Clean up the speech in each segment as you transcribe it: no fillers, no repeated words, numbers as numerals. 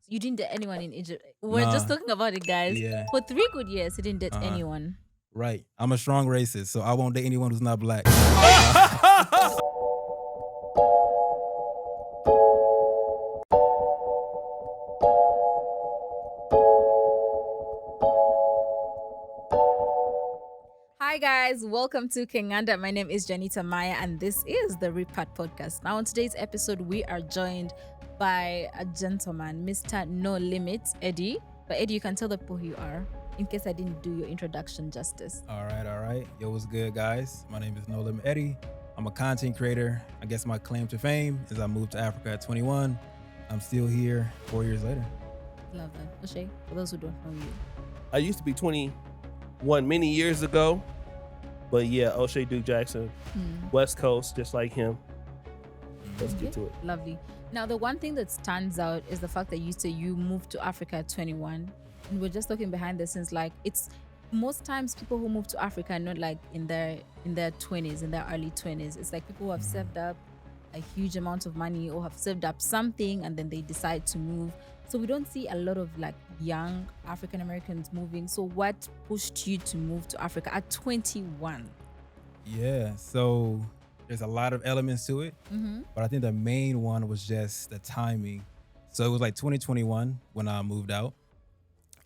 You didn't date anyone in Egypt. We're just talking about it, guys. Yeah. For 3 good years, you didn't date anyone. Right. I'm a strong racist, so I won't date anyone who's not black. Hi guys, welcome to Kenganda. My name is Janita Maya and this is the Repat Podcast. Now on today's episode, we are joined by a gentleman, Mr. No Limit, Eddie. But Eddie, you can tell the people who you are in case I didn't do your introduction justice. All right. Yo, what's good, guys? My name is No Limit Eddie. I'm a content creator. I guess my claim to fame is I moved to Africa at 21. I'm still here 4 years later. Love that. O'Shea, for those who don't know you. I used to be 21 many years ago. But yeah, O'Shea Duke Jackson, West Coast, just like him. Let's get to it. Lovely. Now, the one thing that stands out is the fact that you say you moved to Africa at 21. And we're just talking behind the scenes, like it's most times people who move to Africa are not like in their 20s, in their early 20s. It's like people who have saved up a huge amount of money or have saved up something and then they decide to move. So we don't see a lot of like young African Americans moving. So what pushed you to move to Africa at 21? Yeah, so there's a lot of elements to it, but I think the main one was just the timing. So it was like 2021 when I moved out,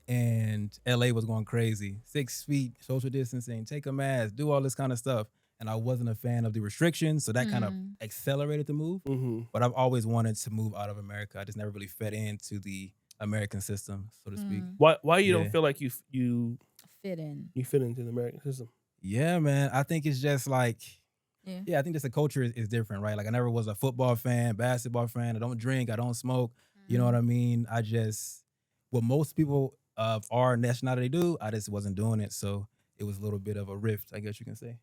and LA was going crazy. 6 feet, social distancing, take a mask, do all this kind of stuff. And I wasn't a fan of the restrictions, so that kind of accelerated the move. But I've always wanted to move out of America. I just never really fit into the American system, so to speak. Why you don't feel like you Fit in. you fit into the American system? Yeah, man. I think it's just like, I think just the culture is different, right? Like I never was a football fan, basketball fan. I don't drink, I don't smoke. You know what I mean? I just, what most people of our nationality do, I just wasn't doing it. So it was a little bit of a rift, I guess you can say.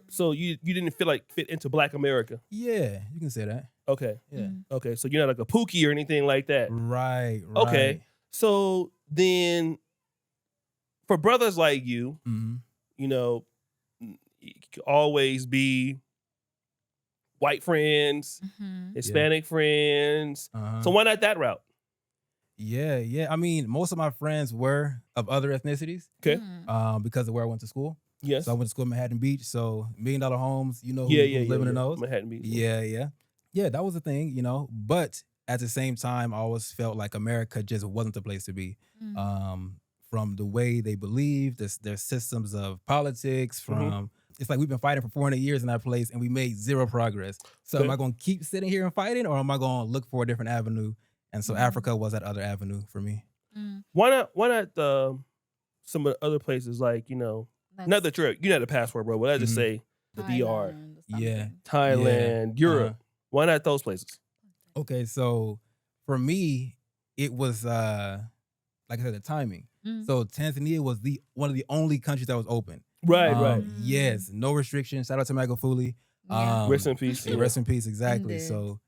So you didn't feel like fit into Black America? Yeah, you can say that. Okay. Yeah. Okay, so you're not like a Pookie or anything like that? Right. Okay. So then for brothers like you, you know, you could always be white friends, Hispanic friends. So why not that route? Yeah. I mean, most of my friends were of other ethnicities. Okay. Because of where I went to school. Yes. So I went to school in Manhattan Beach. So $1 million homes, you know, who's living in those. Manhattan Beach. Yeah, that was the thing, you know. But at the same time, I always felt like America just wasn't the place to be. From the way they believe, their systems of politics, from it's like we've been fighting for 400 years in that place and we made zero progress. So am I going to keep sitting here and fighting, or am I going to look for a different avenue? And so Africa was that other avenue for me. Why not some of the other places, like, you know, not that you're not a passport, bro, but let's just say the DR, Thailand, Europe. Why not those places? Okay, so for me, it was like I said, the timing. So Tanzania was one of the only countries that was open. Right. Yes, no restrictions. Shout out to Magufuli. Rest in peace. Rest in peace, exactly. Indeed. So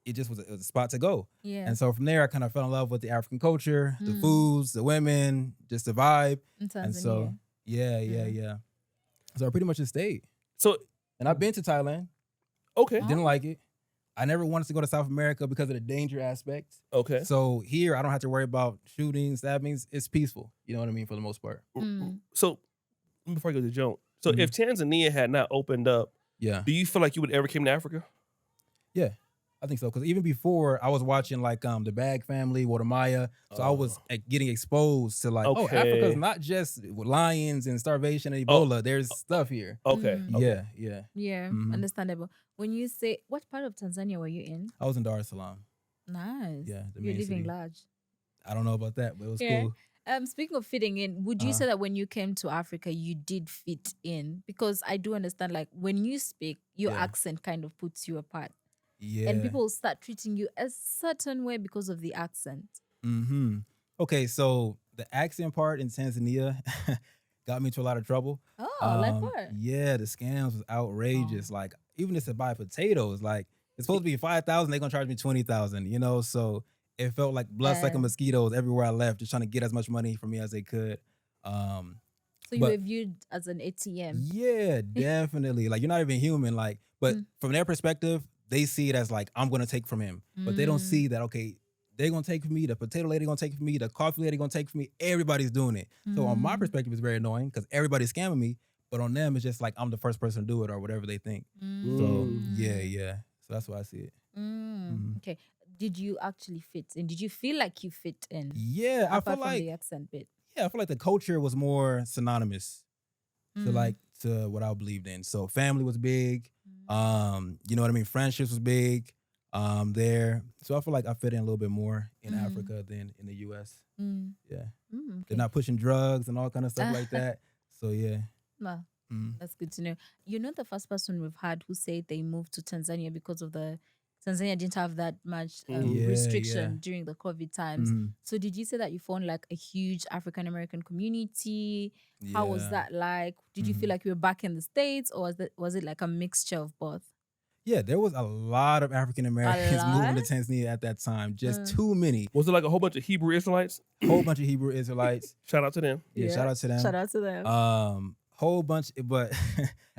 it just was a spot to go. Yeah. And so from there, I kind of fell in love with the African culture, the foods, the women, just the vibe. In Tanzania. And so, yeah. So I pretty much just stayed. So, and I've been to Thailand. okay. Didn't like it. I never wanted to go to South America because of the danger aspect. Okay. So here, I don't have to worry about shootings, stabbings. It's peaceful. You know what I mean, for the most part. So, before I go to Joan, so if Tanzania had not opened up, do you feel like you would ever came to Africa? Yeah, I think so. Because even before, I was watching like the Bag Family, Watermaya. So I was getting exposed to like, Africa's not just lions and starvation and Ebola. There's stuff here. Okay. Yeah. Understandable. When you say, what part of Tanzania were you in? I was in Dar es Salaam. Nice. Yeah, the You're main living city. large. I don't know about that, but it was cool. Speaking of fitting in, would you say that when you came to Africa, you did fit in? Because I do understand, like, when you speak, your accent kind of puts you apart. Yeah. And people start treating you a certain way because of the accent. Okay, so the accent part in Tanzania got me into a lot of trouble. Oh, like what? Yeah, the scams was outrageous. Like, even just to buy potatoes, like, it's supposed to be 5,000, they're gonna charge me 20,000, you know? So it felt like bloodsucking mosquitoes everywhere I left, just trying to get as much money from me as they could. So you were viewed as an ATM. Yeah, definitely. Like, you're not even human. Like, but from their perspective, they see it as like, I'm gonna take from him. But they don't see that, okay, they're gonna take from me, the potato lady gonna take from me, the coffee lady gonna take from me. Everybody's doing it. So on my perspective, it's very annoying because everybody's scamming me. But on them, it's just like I'm the first person to do it or whatever they think. So yeah. So that's why I see it. Okay. Did you actually fit in? Did you feel like you fit in? Yeah, I feel Apart from like the accent bit. I feel like the culture was more synonymous to what I believed in. So family was big. You know what I mean? Friendships was big there. So I feel like I fit in a little bit more in Africa than in the US. Yeah. Okay. They're not pushing drugs and all kind of stuff like that. So yeah. Well, that's good to know. You're not the first person we've had who said they moved to Tanzania because of Tanzania didn't have that much restriction during the COVID times. So did you say that you found like a huge African American community? How was that like? Did you feel like you were back in the States, or was it like a mixture of both? Yeah, there was a lot of African Americans moving to Tanzania at that time. Just too many. Was it like a whole bunch of Hebrew Israelites? Whole bunch of Hebrew Israelites. Shout out to them. Yeah, shout out to them. Shout out to them. Whole bunch, but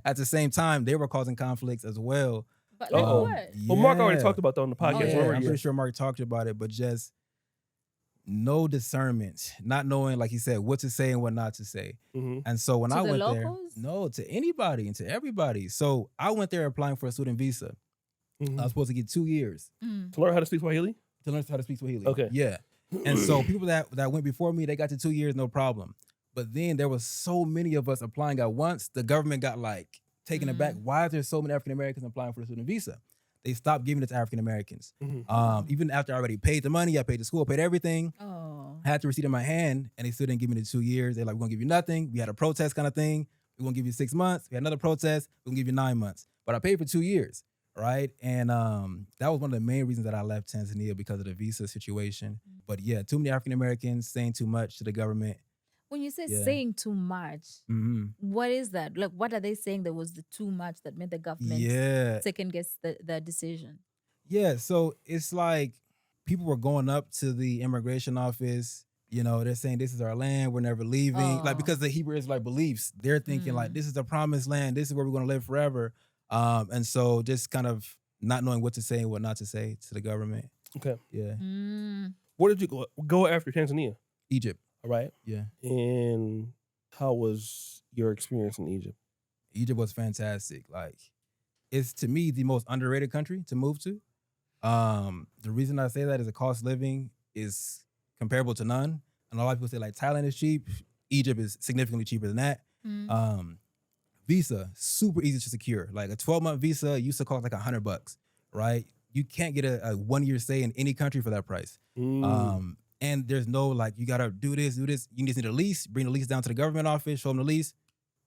at the same time, they were causing conflicts as well. But like what? Well, Mark already talked about that on the podcast. I'm pretty sure Mark talked about it, but just no discernment, not knowing, like he said, what to say and what not to say. And so when I went there, to anybody and to everybody. So I went there applying for a student visa. I was supposed to get 2 years. To learn how to speak Swahili? To learn how to speak Swahili. Okay. Yeah. And so people that went before me, they got to 2 years, no problem. But then there was so many of us applying at once, the government got like taken aback. Why is there so many African Americans applying for the student visa? They stopped giving it to African Americans. Even after I already paid the money, I paid the school, paid everything. I had the receipt in my hand, and they still didn't give me the 2 years. They're like, we're gonna give you nothing. We had a protest kind of thing. We're gonna give you 6 months. We had another protest. We're gonna give you 9 months. But I paid for 2 years, right? And that was one of the main reasons that I left Tanzania, because of the visa situation. But yeah, too many African Americans saying too much to the government. When you say saying too much, what is that? Like, what are they saying that was the too much that made the government second guess the decision? Yeah, so it's like people were going up to the immigration office. You know, they're saying this is our land, we're never leaving. Like, because the Hebrew Israelite beliefs, they're thinking like, this is the promised land, this is where we're going to live forever. And so just kind of not knowing what to say and what not to say to the government. Okay. Yeah. Where did you go after Tanzania? Egypt. All right. Yeah. And how was your experience in Egypt? Egypt was fantastic. Like, it's, to me, the most underrated country to move to. The reason I say that is the cost of living is comparable to none. And a lot of people say like Thailand is cheap. Egypt is significantly cheaper than that. Visa, super easy to secure. Like a 12-month visa used to cost like $100, right? You can't get a 1 year stay in any country for that price. And there's no like, you gotta do this. You just need a lease, bring the lease down to the government office, show them the lease.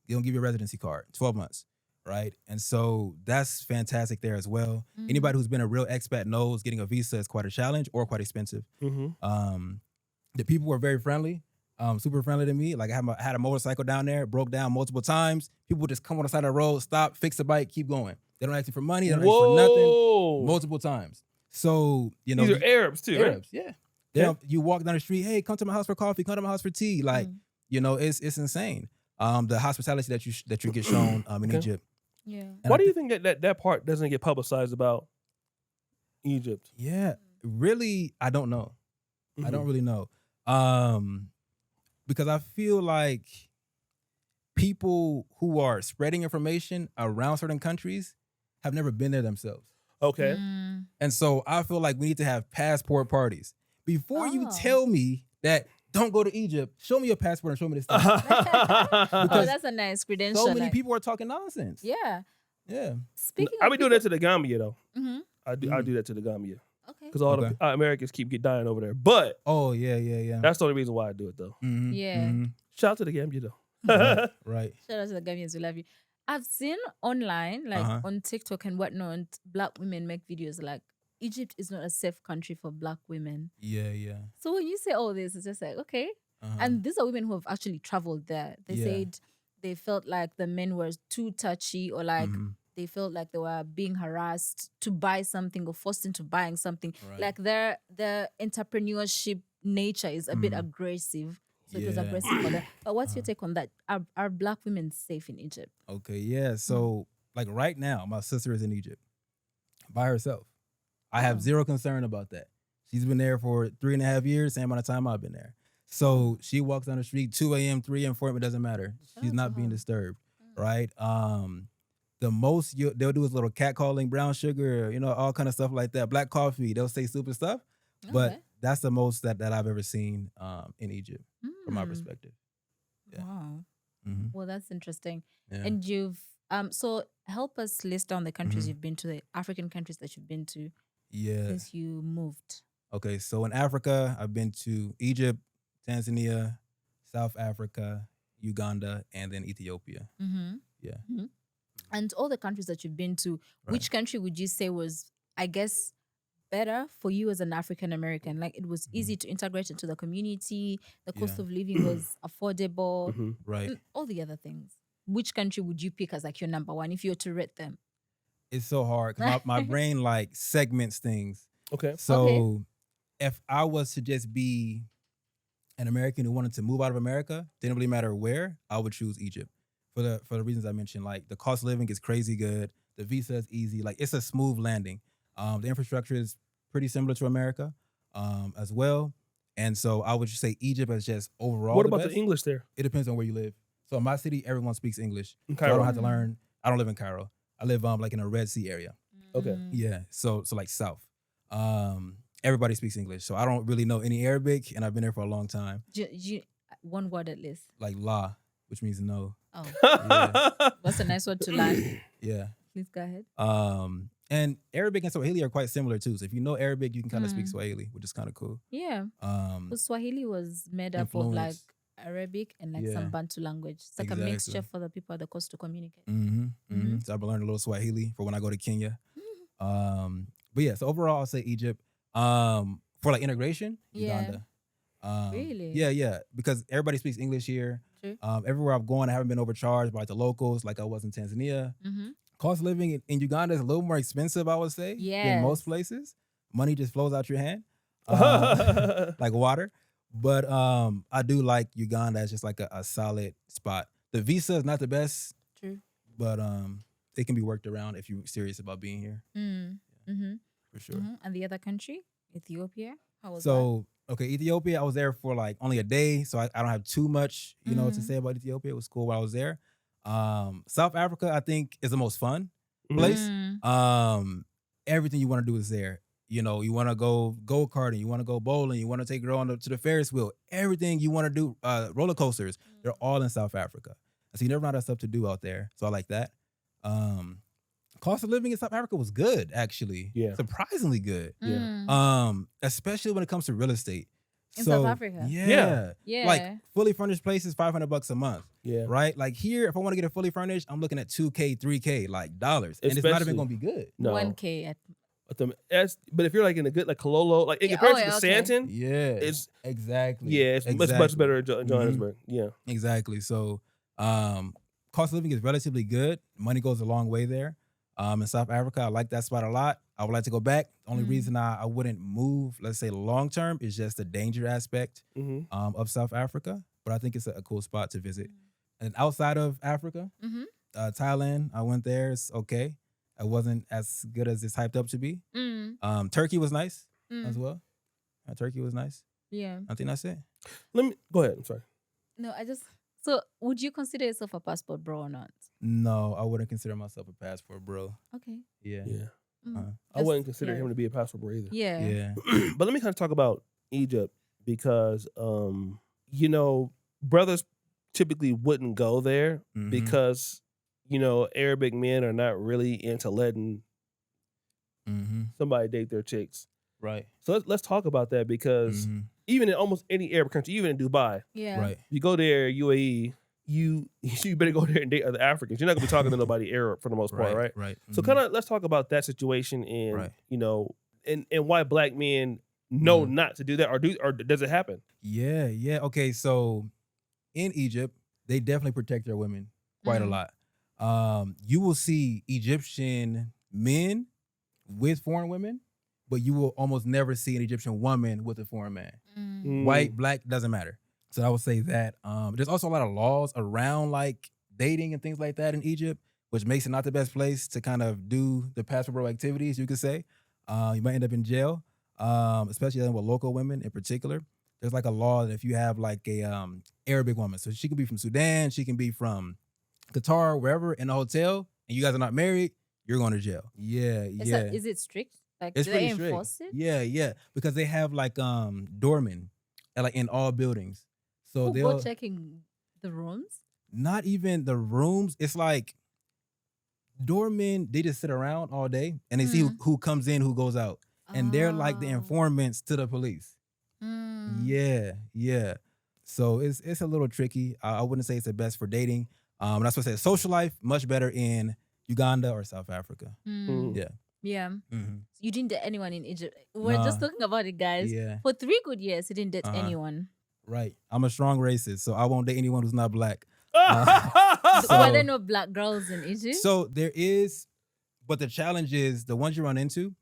They don't give you a residency card, 12 months, right? And so that's fantastic there as well. Anybody who's been a real expat knows getting a visa is quite a challenge or quite expensive. The people were very friendly, super friendly to me. Like I had a motorcycle down there, broke down multiple times. People would just come on the side of the road, stop, fix the bike, keep going. They don't ask you for money, they don't ask you for nothing, multiple times. So, you know. These are Arabs too, Arabs, right? yeah. You walk down the street, hey, come to my house for coffee, come to my house for tea. Like, you know, it's insane. The hospitality that you get shown in Egypt. Yeah. And why do you think that part doesn't get publicized about Egypt? Yeah, really, I don't know. I don't really know. Because I feel like people who are spreading information around certain countries have never been there themselves. Okay. And so I feel like we need to have passport parties. Before you tell me that don't go to Egypt, show me your passport and show me this thing. Because that's a nice credential. So many people are talking nonsense. Yeah. Yeah. Speaking I be doing that to the Gambia though. I do that to the Gambia. Okay. Because all the Americans keep dying over there. But yeah. That's the only reason why I do it though. Yeah. Shout out to the Gambia though. Right. Shout out to the Gambians, we love you. I've seen online, like on TikTok and whatnot, Black women make videos like Egypt is not a safe country for Black women. Yeah. So when you say all this, it's just like, okay. And these are women who have actually traveled there. They said they felt like the men were too touchy, or like they felt like they were being harassed to buy something or forced into buying something. Right. Like their entrepreneurship nature is a bit aggressive. So it was aggressive for them. But what's your take on that? Are Black women safe in Egypt? Okay, yeah. So like right now, my sister is in Egypt by herself. I have zero concern about that. She's been there for 3.5 years, same amount of time I've been there. So she walks down the street 2 a.m., 3 a.m., 4 a.m., it doesn't matter. She's not being disturbed, right? The most they'll do is little catcalling, brown sugar, all kind of stuff like that. Black coffee, they'll say stupid stuff. But that's the most that I've ever seen in Egypt from my perspective. Yeah. Wow. Mm-hmm. Well, that's interesting. Yeah. And you've so help us list down the countries you've been to, the African countries that you've been to since you moved. Okay, so in Africa, I've been to Egypt, Tanzania, South Africa, Uganda, and then Ethiopia. Mm-hmm. Yeah. Mm-hmm. And all the countries that you've been to, which country would you say was, I guess, better for you as an African American? Like, it was easy to integrate into the community, the cost of living was affordable, right? and all the other things. Which country would you pick as like your number one if you were to rate them? It's so hard because my brain like segments things. Okay. So if I was to just be an American who wanted to move out of America, didn't really matter where, I would choose Egypt for the reasons I mentioned. Like the cost of living is crazy good. The visa is easy. Like it's a smooth landing. The infrastructure is pretty similar to America as well. And so I would just say Egypt as just overall. What about the English there? It depends on where you live. So in my city, everyone speaks English. So I don't have to learn. I don't live in Cairo. I live like in a Red Sea area. Okay. Yeah. So like south. Everybody speaks English. So I don't really know any Arabic, and I've been there for a long time. One word at least. Like la, which means no. Oh. Yeah. That's a nice word to learn. Yeah. Please go ahead. And Arabic and Swahili are quite similar too. So if you know Arabic, you can kind of speak Swahili, which is kind of cool. Yeah. Swahili was made up of like Arabic and like some Bantu language. It's like a mixture for the people at the coast to communicate. So I've been learning a little Swahili for when I go to Kenya. But yeah, so overall I'll say Egypt. For like integration, Uganda. Really? Yeah. Because everybody speaks English here. True. Everywhere I've gone, I haven't been overcharged by like the locals like I was in Tanzania. Cost of living in Uganda is a little more expensive, I would say, than most places. Money just flows out your hand like water. But I do like Uganda as just like a solid spot. The visa is not the best. True. But it can be worked around if you're serious about being here. For sure. And the other country, Ethiopia? How was that? Okay, Ethiopia, I was there for like only a day, so I don't have too much, to say about Ethiopia. It was cool while I was there. South Africa, I think, is the most fun place. Everything you want to do is there. You want to go go-karting, you want to go bowling, you want to take a girl to the Ferris wheel. Everything you want to do, roller coasters, they're all in South Africa. So you never run out of stuff to do out there. So I like that. Cost of living in South Africa was good, actually. Yeah. Surprisingly good. Yeah. Especially when it comes to real estate. In South Africa? Yeah. Like fully furnished places, $500 a month. Yeah. Right? Like here, if I want to get it fully furnished, I'm looking at $2K, $3K, like dollars. And it's not even going to be good. No. $1K. But if you're like in a good like Kololo, like in comparison to Santon, it's exactly. Yeah, it's much better in Johannesburg. Yeah. Exactly. So cost of living is relatively good. Money goes a long way there. In South Africa, I like that spot a lot. I would like to go back. The only reason I wouldn't move, let's say long term, is just the danger aspect of South Africa. But I think it's a cool spot to visit. And outside of Africa, Thailand, I went there. It's okay. It wasn't as good as it's hyped up to be. Turkey was nice as well. Turkey was nice. Yeah. I think that's it. Let me go ahead. I'm sorry. No, so would you consider yourself a passport bro or not? No, I wouldn't consider myself a passport bro. Okay. Yeah. I wouldn't consider him to be a passport bro either. Yeah. But let me kind of talk about Egypt because, brothers typically wouldn't go there because, Arabic men are not really into letting somebody date their chicks. Right. So let's talk about that because even in almost any Arab country, even in Dubai, right. If you go there, UAE, you better go there and date other Africans. You're not gonna be talking to nobody Arab for the most part, right? Right. So kind of let's talk about that situation and and why black men know not to do that or does it happen? Yeah. Okay, so in Egypt, they definitely protect their women quite a lot. You will see Egyptian men with foreign women, but you will almost never see an Egyptian woman with a foreign man. White, black, doesn't matter. So I would say that. There's also a lot of laws around like dating and things like that in Egypt, which makes it not the best place to kind of do the passport bro activities, you could say. You might end up in jail. especially dealing with local women in particular. There's like a law that if you have like a Arabic woman, so she can be from Sudan, she can be from Qatar, wherever, in a hotel, and you guys are not married, you're going to jail. Yeah, yeah. Is it strict? Like, It's do they pretty strict. enforce it? Yeah, yeah. Because they have like doormen like in all buildings. So Who they'll go checking the rooms? not even the rooms. It's like doormen, they just sit around all day and they see who comes in, who goes out. And they're like the informants to the police. Yeah, yeah. So it's a little tricky. I wouldn't say it's the best for dating. That's what I said. Social life, much better in Uganda or South Africa. Yeah. Yeah. Mm-hmm. You didn't date anyone in Egypt. We're just talking about it, guys. Yeah. For 3 good years, you didn't date anyone. Right. I'm a strong racist, so I won't date anyone who's not black. So were there no black girls in Egypt? So there is, but the challenge is the ones you run into,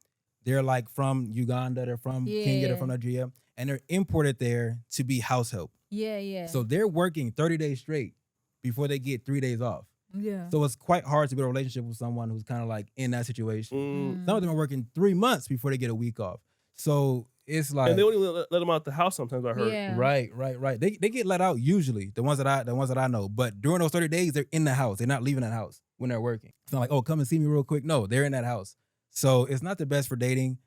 they're like from Uganda, they're from Kenya, they're from Nigeria, and they're imported there to be house help. Yeah, yeah. So they're working 30 days straight before they get 3 days off. Yeah. So it's quite hard to build a relationship with someone who's kind of like in that situation. Some of them are working 3 months before they get a week off. So it's like, and they only let them out the house sometimes. I heard. Yeah. Right. They get let out usually. The ones that I know. But during those 30 days, they're in the house. They're not leaving that house when they're working. It's not like, oh, come and see me real quick. No, they're in that house. So it's not the best for dating.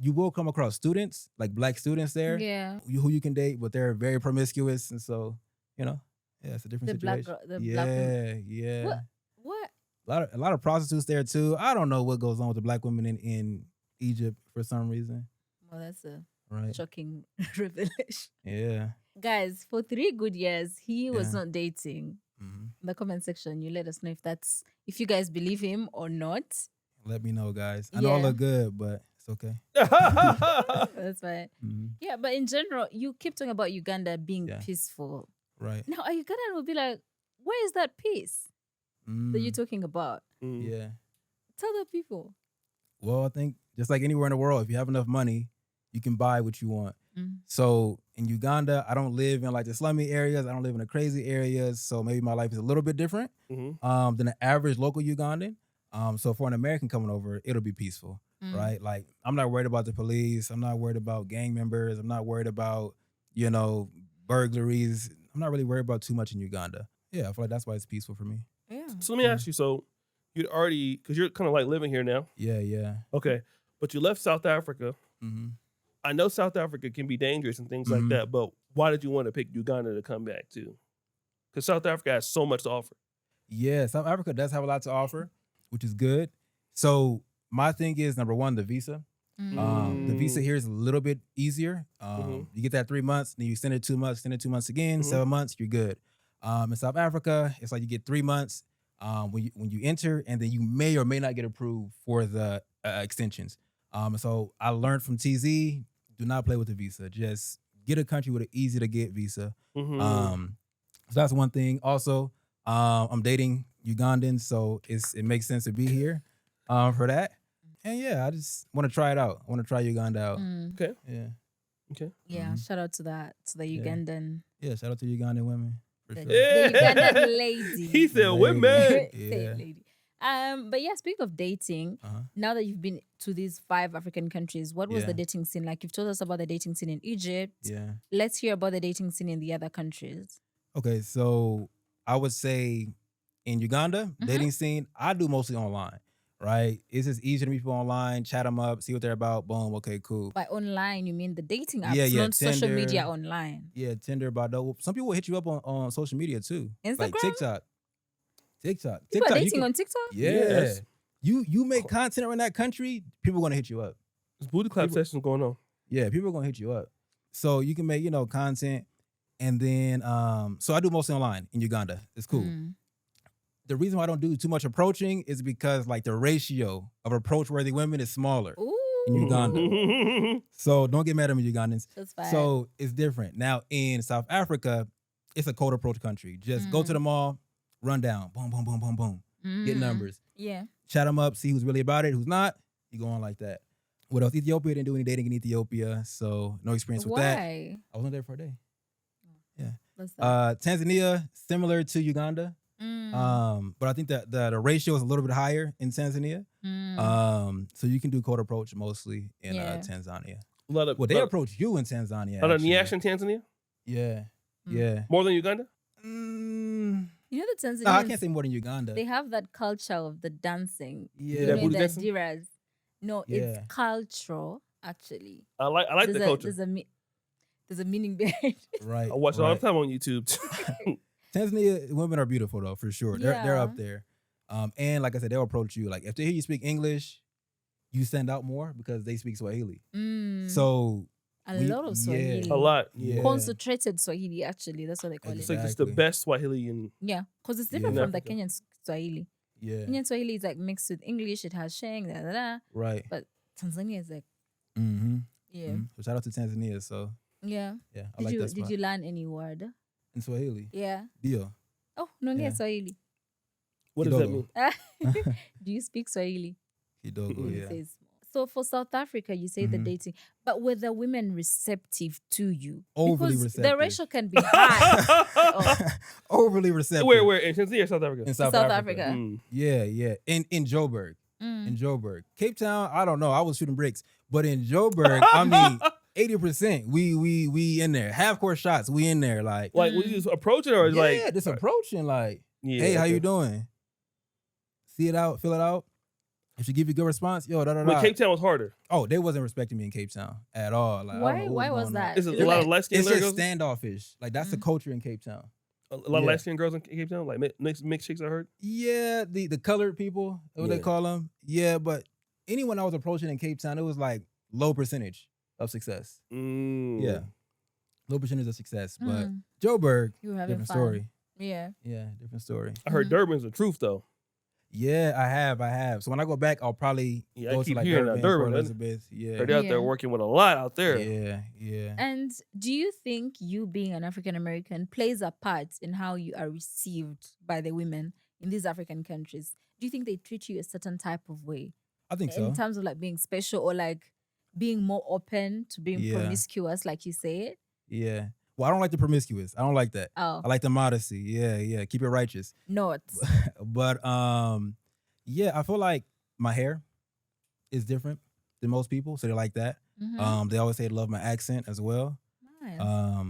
You will come across students, like black students there, who you can date, but they're very promiscuous, and so yeah, it's a different situation. Yeah. What? A lot of prostitutes there too. I don't know what goes on with the black women in Egypt for some reason. Well, that's a Right. shocking revelation. Yeah. Guys, for 3 good years, he was not dating. Mm-hmm. In the comment section, you let us know if you guys believe him or not. Let me know, guys. I know I look good, but it's okay. That's fine. Mm-hmm. Yeah, but in general, you keep talking about Uganda being peaceful. Right. Now, a Ugandan will be like, where is that peace that you're talking about? Yeah. Tell the people. Well, I think just like anywhere in the world, if you have enough money, you can buy what you want. So in Uganda, I don't live in like the slummy areas. I don't live in the crazy areas. So maybe my life is a little bit different than the average local Ugandan. So for an American coming over, it'll be peaceful, right? Like I'm not worried about the police. I'm not worried about gang members. I'm not worried about, burglaries. I'm not really worried about too much in Uganda. Yeah, I feel like that's why it's peaceful for me. Yeah. So let me ask you, so you'd already, because you're kind of like living here now. Yeah. Okay. But you left South Africa. Mm-hmm. I know South Africa can be dangerous and things like that, but why did you want to pick Uganda to come back to? Because South Africa has so much to offer. Yeah, South Africa does have a lot to offer, which is good. So my thing is, number one, the visa. The visa here is a little bit easier. You get that 3 months, then you extend it 2 months, extend it 2 months again, 7 months, you're good. In South Africa, it's like you get 3 months when you enter, and then you may or may not get approved for the extensions. So I learned from TZ, do not play with the visa. Just get a country with an easy to get visa. So that's one thing. Also, I'm dating Ugandans, so it makes sense to be here for that. And yeah, I just want to try it out. I want to try Uganda out. Okay. Yeah. Okay. Yeah. Shout out to the Ugandan. Yeah. Shout out to Ugandan women. For sure. The Ugandan lady. He said women. Say lady. But yeah, speaking of dating, now that you've been to these 5 African countries, what was the dating scene like? You've told us about the dating scene in Egypt. Yeah. Let's hear about the dating scene in the other countries. Okay, so I would say in Uganda, dating scene, I do mostly online, right? It's just easier to meet people online, chat them up, see what they're about, boom, okay, cool. By online, you mean the dating apps, Yeah, not social Tinder. media online. Yeah, Tinder, Badoo. Some people will hit you up on social media too. Instagram? Like TikTok. People are you dating on TikTok? Yeah. Yes. You make content in that country, people are going to hit you up. There's booty clap sessions going on. Yeah, people are going to hit you up. So you can make, content. And then, so I do mostly online in Uganda. It's cool. The reason why I don't do too much approaching is because like the ratio of approach-worthy women is smaller in Uganda. So don't get mad at me, Ugandans. That's fine. So it's different. Now in South Africa, it's a cold approach country. Just go to the mall, run down, boom, boom, boom, boom, boom. Get numbers. Yeah. Chat them up, see who's really about it, who's not. You go on like that. What else? Ethiopia, didn't do any dating in Ethiopia, so no experience with that. Why? I wasn't there for a day. Yeah. What's that? Tanzania, similar to Uganda. But I think that the ratio is a little bit higher in Tanzania. So you can do cold approach mostly in Tanzania. Well, they approach you in Tanzania. A lot of Nyash in Tanzania? Yeah. Yeah. More than Uganda? You know the Tanzanians. No, I can't say more than Uganda. They have that culture of the dancing. Yeah. That The booty dancing? diras. No, Yeah. it's cultural actually. I like the culture. There's a meaning behind it. Right. I watch it all the time on YouTube. Tanzania women are beautiful though, for sure. They're Yeah. up there. And like I said, they'll approach you. Like if they hear you speak English, you stand out more because they speak Swahili. So a lot of Swahili. A lot. Yeah. Concentrated Swahili, actually. That's what they call It's it. like it's the best Swahili in Yeah, because it's different Yeah. from the Kenyan Swahili. Yeah. Kenyan Swahili is like mixed with English. It has sheng, da da da. Right. But Tanzania is like, Mm-hmm. yeah, So shout out to Tanzania. So yeah. yeah, I like that spot. Did you learn any word? In Swahili. Yeah. Dio. Oh, no, Yeah. Swahili. what does that mean? Kidogo. Do you speak Swahili? Kidogo, You yeah. say small. So for South Africa, you say the dating, but were the women receptive to you? Overly Because receptive. the ratio can be high. Oh, Overly receptive. Where? In Tanzania or South Africa? In South South Africa. Africa. Mm. Yeah, yeah. In Joburg. In Joburg. Cape Town, I don't know. I was shooting bricks. But in Joburg, I mean, 80%. We in there. Half court shots, we in there. Like Like, will you just approach it or is yeah, like just approaching like, yeah, hey, how okay. you doing? See it out, fill it out. If she give you a good response, yo, da da But da. Cape Town was harder. Oh, they wasn't respecting me in Cape Town at all. Like, I don't know what why was going on. that? Is it Is a it lot of like- light skinned It's girls? just standoffish. Like that's the culture in Cape Town. A lot of Yeah. light skinned girls in Cape Town? Like mixed chicks, I heard? Yeah, the colored people, what they Yeah. call them. Yeah, but anyone I was approaching in Cape Town, it was like low percentage of success. Mm. Yeah, low percentage of success. But Joburg, You were having different fun. story. Yeah. Yeah, different story. I heard Durban's the truth, though. Yeah, I have. So when I go back, I'll probably Yeah, I go to keep like hearing Durban, that Durban, Port doesn't it? Elizabeth. Yeah, They're out there Yeah. working with a lot out there. yeah. And do you think you being an African American plays a part in how you are received by the women in these African countries? Do you think they treat you a certain type of way I think so. in terms of like being special or like being more open to being Yeah. promiscuous, like you say? Yeah. Well, I don't like the promiscuous. I don't like that. Oh, I like the modesty. Yeah. Keep it righteous. not. But yeah, I feel like my hair is different than most people, so they like that. They always say they love my accent as well. Nice.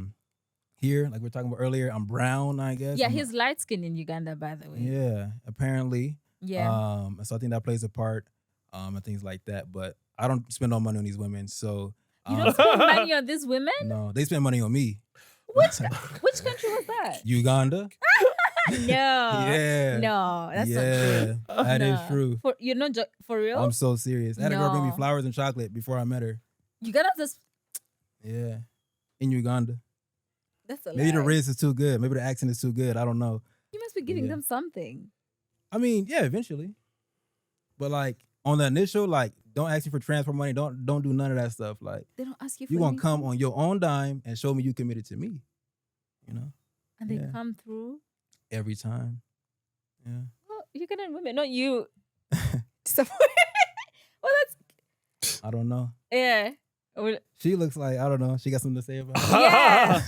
Here, like we were talking about earlier, I'm brown, I guess. Yeah, I'm he's light skinned in Uganda, by the way. yeah, apparently. Yeah. And so I think that plays a part, and things like that. But I don't spend no money on these women, so You don't spend money on these women? no, they spend money on me. Which country was that? Uganda. No. Yeah. No, that's not yeah, true. that is No. true. You're not for real? I'm so serious. I had a girl bring me No. flowers and chocolate before I met her. You gotta just. Yeah, in Uganda. That's a Maybe the lie. riz is too good. Maybe the accent is too good. I don't know. You must be giving Yeah. them something. I mean, yeah, eventually. But like on the initial, like, don't ask me for transfer money. Don't do none of that stuff. Like, They don't ask you for you gonna anything? come on your own dime and show me you committed to me. You know, And they Yeah. come through. every time. Yeah. Well, Ugandan women, not you. Disappointed. Well, that's I don't know. yeah. Well, She looks like I don't know. She got something to say about it. yeah.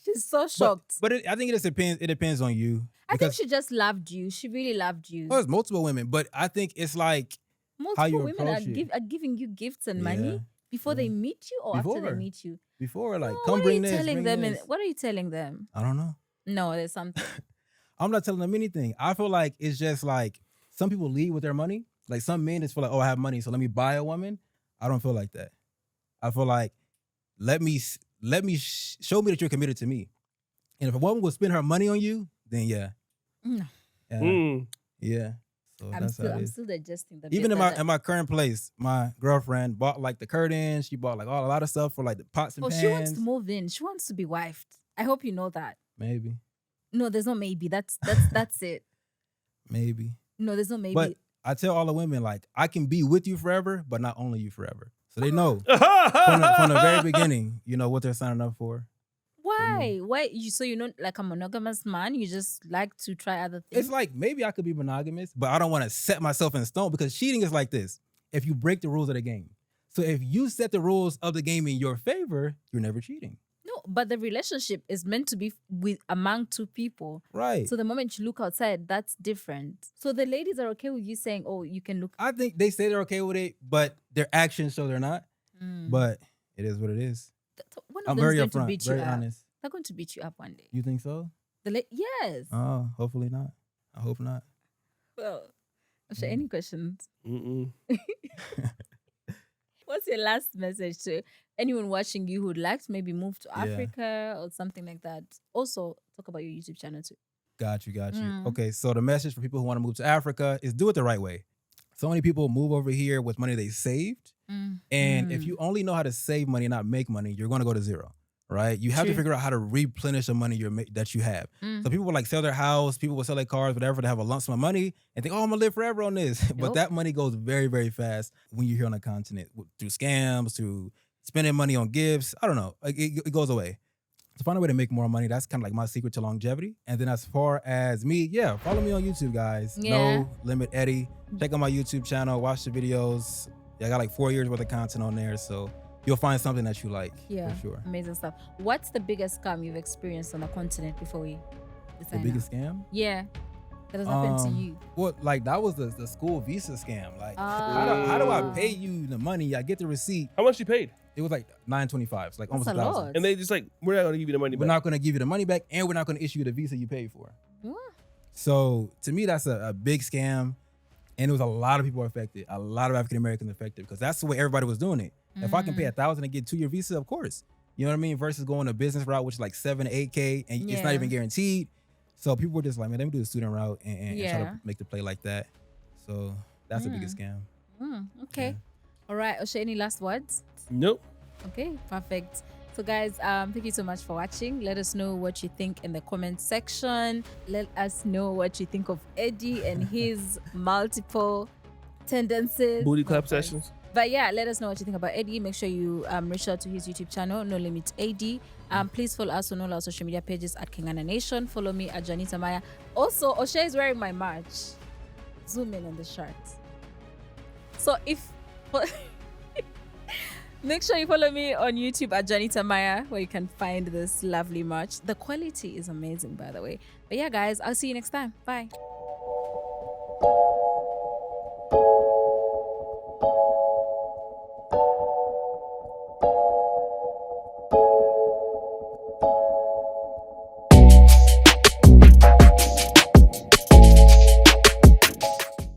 She's so shocked. But I think it just depends. It depends on you. I think she just loved you. She really loved you. There's multiple women, but I think it's like how you Multiple women are, approach it. are giving you gifts and Yeah. money before they Yeah. meet you or after Before. they meet you. Before, like, Oh, come what are bring you this. telling bring them? this. What are you telling them? I don't know. No, there's something. I'm not telling them anything. I feel like it's just like some people lead with their money. Like some men just feel like, oh, I have money, so let me buy a woman. I don't feel like that. I feel like show me that you're committed to me. And if a woman will spend her money on you, then yeah. No. Yeah. Mm. Yeah. So that's how it I'm is. still digesting the Even bit in that my current place, my girlfriend bought like the curtains. She bought like a lot of stuff for like the pots and pans. she wants to move in. She wants to be wifed. I hope you know that. Maybe. No, there's no maybe. That's it. Maybe. No, there's no maybe. But I tell all the women, like, I can be with you forever, but not only you forever. So they know from the very beginning, you know, what they're signing up for. Why? Why? So you're not like a monogamous man? You just like to try other things? It's like maybe I could be monogamous, but I don't want to set myself in stone because cheating is like this. If you break the rules of the game. So if you set the rules of the game in your favor, you're never cheating. No, but the relationship is meant to be among two people. Right. So the moment you look outside, that's different. So the ladies are okay with you saying, oh, you can look. I think they say they're okay with it, but their actions show they're not. But it is what it is. One of I'm them is very going to upfront, beat you very up. honest. They're going to beat you up one day. You think so? Yes. Oh, hopefully not. I hope not. Well, any questions? Mm-mm. What's your last message to anyone watching you who'd like to maybe move to Africa or something like that? Also, talk about your YouTube channel too. Got you. Okay, so the message for people who want to move to Africa is do it the right way. So many people move over here with money they saved. And if you only know how to save money and not make money, you're going to go to zero, right? You have to figure out how to replenish the money that you have. So people will like sell their house, people will sell their cars, whatever, to have a lump sum of money and think, oh, I'm going to live forever on this. But that money goes very, very fast when you're here on the continent through scams, through spending money on gifts. I don't know. Like, it goes away. To find a way to make more money, that's kind of like my secret to longevity. And then as far as me, follow me on YouTube, guys. No Limit Eddie. Check out my YouTube channel, watch the videos. I got like 4 years worth of content on there, so you'll find something that you like, for sure. Amazing stuff. What's the biggest scam you've experienced on the continent before we The biggest scam? Yeah, that has happened to you. Well, like that was the school visa scam. Like, how do I pay you the money? I get the receipt. How much you paid? It was like $925, so like almost That's a lot. $1,000. And they just like, we're not going to give you the money back. We're not going to give you the money back, and we're not going to issue you the visa you paid for. What? So to me, that's a big scam. And there was a lot of people affected, a lot of African Americans affected, because that's the way everybody was doing it. If I can pay $1,000 and get 2-year visa, of course. You know what I mean? Versus going a business route, which is like 7 to 8K, and it's not even guaranteed. So people were just like, man, let me do the student route and try to make the play like that. So that's the biggest scam. Okay. All right. Oshay, any last words? Nope. Okay, perfect. So guys, thank you so much for watching. Let us know what you think in the comment section. Let us know what you think of Eddie and his multiple tendencies. Booty clap sessions. But yeah, let us know what you think about Eddie. Make sure you reach out to his YouTube channel, No Limit AD. Please follow us on all our social media pages at Kingana Nation. Follow me at Janita Maya. Also, Oshay is wearing my merch. Zoom in on the shirt. So make sure you follow me on YouTube at Janita Maya, where you can find this lovely merch. The quality is amazing, by the way. But yeah, guys, I'll see you next time. Bye.